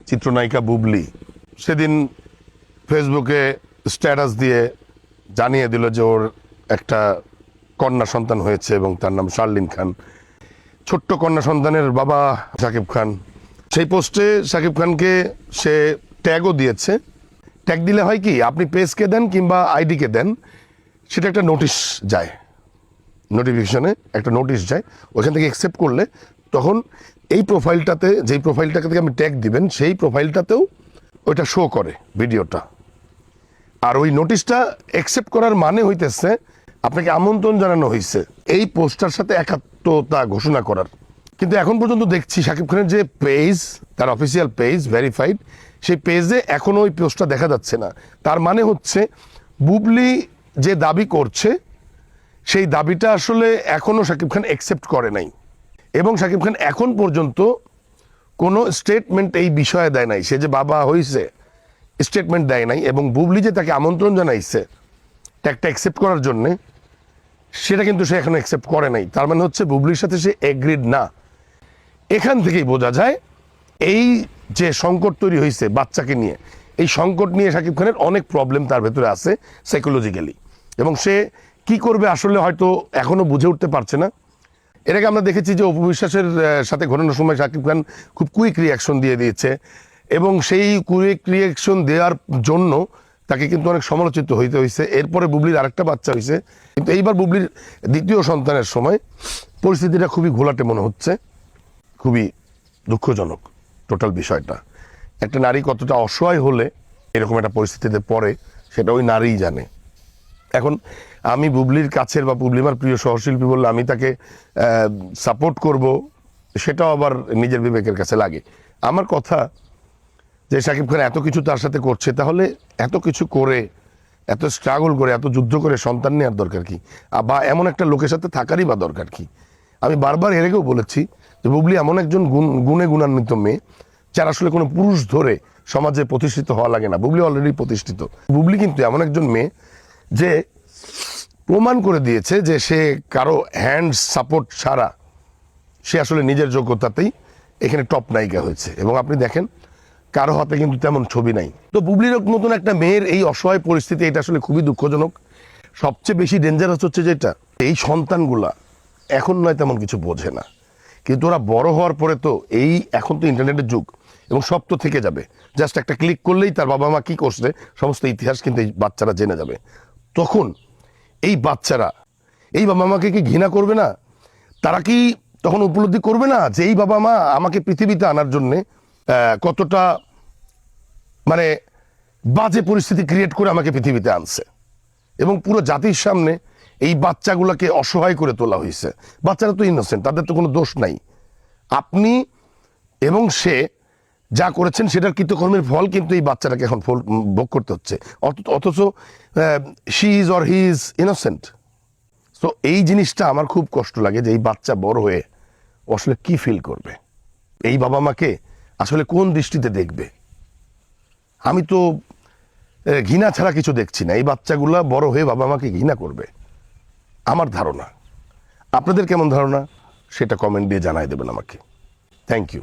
চিত্রনায়িকা বুবলি সেদিন ফেসবুকে স্ট্যাটাস দিয়ে জানিয়ে দিল যে ওর একটা কন্যা সন্তান হয়েছে এবং তার নাম শার্লিন খান। ছোট্ট কন্যা সন্তানের বাবা শাকিব খান। সেই পোস্টে শাকিব খানকে সে ট্যাগও দিয়েছে। ট্যাগ দিলে হয় কি, আপনি পেজকে দেন কিংবা আইডিকে দেন, সেটা একটা নোটিশ যায়, নোটিফিকেশনে একটা নোটিশ যায়। ওইখান থেকে অ্যাকসেপ্ট করলে তখন এই প্রোফাইলটাতে, যেই প্রোফাইলটাকে থেকে আপনি ট্যাগ দিবেন সেই প্রোফাইলটাতেও ওইটা শো করে ভিডিওটা। আর ওই নোটিশটা অ্যাকসেপ্ট করার মানে হইতেছে আপনাকে আমন্ত্রণ জানানো হয়েছে এই পোস্টটার সাথে একাত্মতা ঘোষণা করার। কিন্তু এখন পর্যন্ত দেখছি শাকিব খানের যে পেজ, তার অফিসিয়াল পেজ ভেরিফাইড, সেই পেজে এখনও ওই পোস্টটা দেখা যাচ্ছে না। তার মানে হচ্ছে বুবলি যে দাবি করছে সেই দাবিটা আসলে এখনও শাকিব খান অ্যাকসেপ্ট করে নাই, এবং শাকিব খান এখন পর্যন্ত কোনো স্টেটমেন্ট এই বিষয়ে দেয় নাই। সে যে বাবা হয়েছে স্টেটমেন্ট দেয় নাই, এবং বুবলি যে তাকে আমন্ত্রণ জানাইছে ট্যাগটা অ্যাকসেপ্ট করার জন্যে, সেটা কিন্তু সে এখনো অ্যাকসেপ্ট করে নাই। তার মানে হচ্ছে বুবলির সাথে সে এগ্রিড না। এখান থেকেই বোঝা যায় এই যে সংকট তৈরি হয়েছে বাচ্চাকে নিয়ে, এই সংকট নিয়ে শাকিব খানের অনেক প্রবলেম তার ভেতরে আছে সাইকোলজিক্যালি, এবং সে কি করবে আসলে হয়তো এখনো বুঝে উঠতে পারছে না। এর আগে আমরা দেখেছি যে অপু বিশ্বাসের সাথে ঘটনার সময় শাকিব খান খুব কুইক রিয়াকশন দিয়ে দিয়েছে, এবং সেই কুইক রিয়াকশন দেওয়ার জন্য তাকে কিন্তু অনেক সমালোচিত হইতে হয়েছে। এরপরে বুবলির আরেকটা বাচ্চা হয়েছে, কিন্তু এইবার বুবলির দ্বিতীয় সন্তানের সময় পরিস্থিতিটা খুবই ঘোলাটে মনে হচ্ছে, খুবই দুঃখজনক টোটাল বিষয়টা। একটা নারী কতটা অসহায় হলে এরকম একটা পরিস্থিতিতে পড়ে সেটা ওই নারীই জানে। এখন আমি বুবলির কাছের বা বুবলি আমার প্রিয় সহশিল্পী বললে আমি তাকে সাপোর্ট করব, সেটাও আবার নিজের বিবেকের কাছে লাগে। আমার কথা যে শাকিব খান এত কিছু তার সাথে করছে, তাহলে এত কিছু করে, এত স্ট্রাগল করে, এত যুদ্ধ করে সন্তান নেওয়ার দরকার কি, বা এমন একটা লোকের সাথে থাকারই বা দরকার কি? আমি বারবার এর আগেও বলেছি যে বুবলি এমন একজন গুণে গুণান্বিত মেয়ে যার আসলে কোনো পুরুষ ধরে সমাজে প্রতিষ্ঠিত হওয়া লাগে না। বুবলি অলরেডি প্রতিষ্ঠিত। বুবলি কিন্তু এমন একজন মেয়ে যে প্রমাণ করে দিয়েছে যে সে কারো হ্যান্ড সাপোর্ট ছাড়া সে আসলে নিজের যোগ্যতাতেই এখানে টপ নায়িকা হয়েছে। এবং আপনি দেখেন কারো হাতে কিন্তু তেমন ছবি নাই। তো বুবলির মতন একটা মেয়ের এই অসহায় পরিস্থিতি, এটা আসলে খুবই দুঃখজনক। সবচেয়ে বেশি ডেঞ্জারাস হচ্ছে যেটা, এই সন্তানগুলা এখন নয় তেমন কিছু বোঝে না, কিন্তু ওরা বড় হওয়ার পরে তো এই এখন তো ইন্টারনেটের যুগ, এবং সব তো থেকে যাবে। জাস্ট একটা ক্লিক করলেই তার বাবা মা কি করছে সমস্ত ইতিহাস কিন্তু এই বাচ্চারা জেনে যাবে। তখন এই বাচ্চারা এই বাবা মাকে কি ঘৃণা করবে না? তারা কি তখন উপলব্ধি করবে না যে এই বাবা মা আমাকে পৃথিবীতে আনার জন্যে কতটা মানে বাজে পরিস্থিতি ক্রিয়েট করে আমাকে পৃথিবীতে আনছে, এবং পুরো জাতির সামনে এই বাচ্চাগুলোকে অসহায় করে তোলা হয়েছে। বাচ্চারা তো ইনোসেন্ট, তাদের তো কোনো দোষ নাই। আপনি এবং সে যা করেছেন সেটার কৃতকর্মের ফল কিন্তু এই বাচ্চাটাকে এখন ভোগ করতে হচ্ছে, অথচ she is or he is innocent. তো এই জিনিসটা আমার খুব কষ্ট লাগে যে এই বাচ্চা বড় হয়ে আসলে কি ফিল করবে, এই বাবা মাকে আসলে কোন দৃষ্টিতে দেখবে। আমি তো ঘৃণা ছাড়া কিছু দেখছি না। এই বাচ্চাগুলা বড় হয়ে বাবা মাকে ঘৃণা করবে আমার ধারণা। আপনাদের কেমন ধারণা সেটা কমেন্ট দিয়ে জানাই দেবেন আমাকে। Thank you.